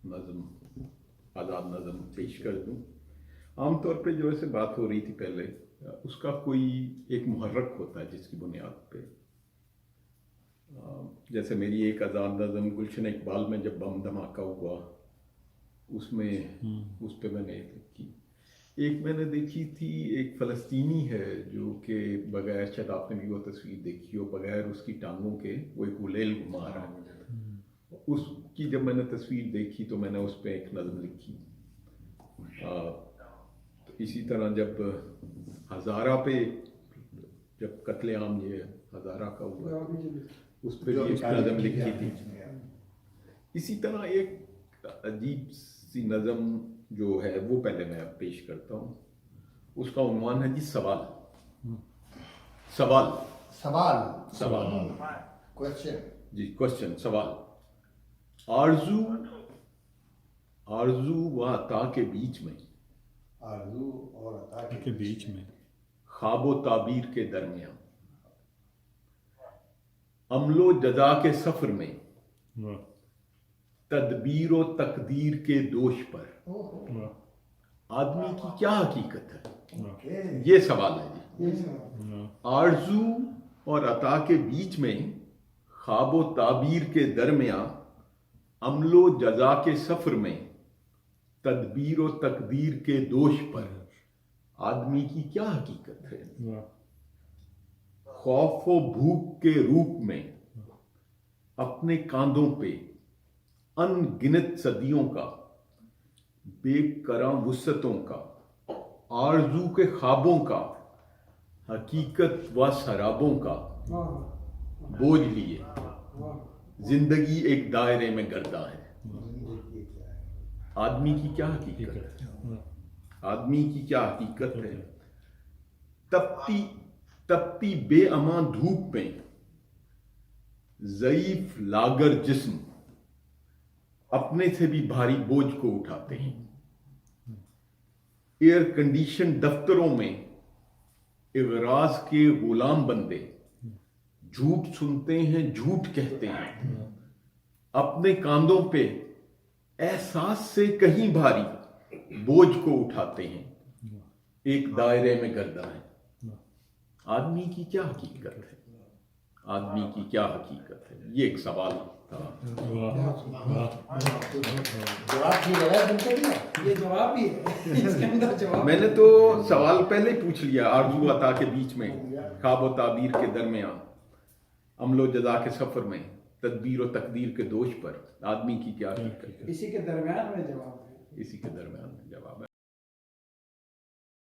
नज़म, आज़ाद नज़म पेश कर दूँ। आम तौर पे जो ऐसे बात हो रही थी पहले, उसका कोई एक मुहर्रक होता है जिसकी बुनियाद पे, जैसे मेरी एक आज़ाद नज़म गुलशन इकबाल में जब बम धमाका हुआ, उसमें उस पे मैंने एक लिखी। एक मैंने देखी थी, एक फ़लस्तीनी है जो कि बगैर, शायद आपने भी वो तस्वीर देखी हो, बगैर उसकी टांगों के वो एक गुलेल घुमा रहा है। उसकी जब मैंने तस्वीर देखी तो मैंने उस पर एक नज़म लिखी। तो इसी तरह जब हज़ारा पे, जब कत्लेआम ये हज़ारा का हुआ, उस पर भी एक नज़म लिखी थी। इसी तरह एक अजीब सी नज़म जो है वो पहले मैं पेश करता हूँ। उसका उन्वान है जी सवाल। सवाल सवाल सवाल क्वेश्चन जी, क्वेश्चन, सवाल। आरजू आरजू व अता के बीच में, आरज़ू और अता के बीच में, ख्वाब व ताबीर के दरमियान, अमलो जजा के सफर में, वाह तदबीर व तकदीर के दोष पर वाह आदमी की क्या हकीकत है? वाह ये सवाल है जी। आरजू और अता के बीच में, ख्वाब व ताबीर के दरमियान, अमलो जजा के सफर में, तदबीर व तकदीर के दोष पर आदमी की क्या हकीकत है? वाह खौफ व भूख के रूप में अपने कांधों पे अनगिनत सदियों का, बेकरां वुसअतों का, आरजू के ख्वाबों का, हकीकत व शराबों का बोझ लिए जिंदगी एक दायरे में गर्दा है। जिंदगी क्या है? आदमी की क्या हकीकत है? आदमी की क्या हकीकत है? तपती तपती बेअमा धूप में ज़ईफ लागर जिस्म अपने से भी भारी बोझ को उठाते हैं। एयर कंडीशन दफ्तरों में इगराज के गुलाम बंदे झूठ सुनते हैं, झूठ कहते हैं, अपने कांधों पे एहसास से कहीं भारी बोझ को उठाते हैं, एक दायरे में गर्दा है। आदमी की क्या हकीकत है? आदमी की क्या हकीकत है? ये एक सवाल था। जवाब ठीक लगा तुमको भी? ये जवाब ही है, इसके अंदर जवाब। मैंने तो सवाल पहले ही पूछ लिया। आरजू अता के बीच में, ख्वाब व ताबीर के दरमियान, अमलो जजा के सफर में, तदबीर व तकदीर के दोष पर आदमी की क्या हकीकत है? इसी के दरमियान में जवाब है। इसी के दरमियान में जवाब है।